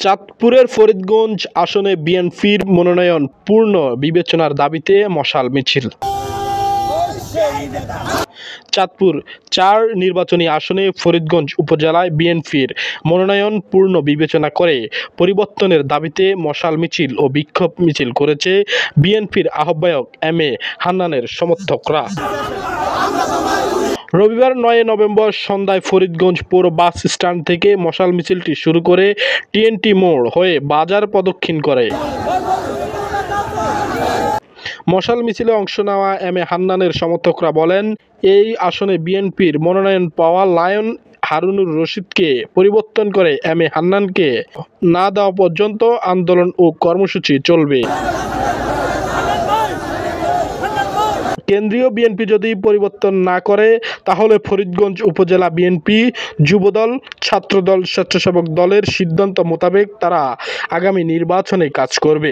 চাঁদপুরের ফরিদগঞ্জ আসনে বিএনপির মনোনয়ন পূর্ণ বিবেচনার দাবিতে মশাল মিছিল। চাঁদপুর ৪ নির্বাচনী আসনে ফরিদগঞ্জ উপজেলায় বিএনপির মনোনয়ন পূর্ণ বিবেচনা করে পরিবর্তনের দাবিতে মশাল মিছিল ও বিক্ষোভ মিছিল করেছে বিএনপির আহ্বায়ক এম এ হান্নানের সমর্থকরা। রবিবার ৯ নভেম্বর সন্ধ্যায় ফরিদগঞ্জ পৌর বাস স্ট্যান্ড থেকে মশাল মিছিলটি শুরু করে টিএনটি মোড় হয়ে বাজার প্রদক্ষিণ করে। মশাল মিছিলে অংশ নেওয়া এম এ হান্নানের সমর্থকরা বলেন, এই আসনে বিএনপির মনোনয়ন পাওয়া লায়ন হারুনুর রশিদকে পরিবর্তন করে এম এ হান্নানকে না দেওয়া পর্যন্ত আন্দোলন ও কর্মসূচি চলবে। কেন্দ্রীয় বিএনপি যদি পরিবর্তন না করে তাহলে ফরিদগঞ্জ উপজেলা বিএনপি, যুবদল, ছাত্রদল, স্বেচ্ছাসেবক দলের সিদ্ধান্ত মোতাবেক তারা আগামী নির্বাচনে কাজ করবে।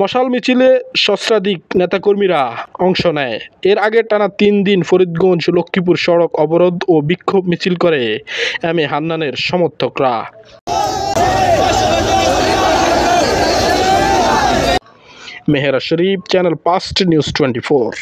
মশাল মিছিলে সহস্রাধিক নেতাকর্মীরা অংশ নেয়। এর আগে টানা ৩ দিন ফরিদগঞ্জ লক্ষ্মীপুর সড়ক অবরোধ ও বিক্ষোভ মিছিল করে এম এ হান্নানের সমর্থকরা। মেহেরা শরীফ, চ্যানেল ৫ নিউজ 24।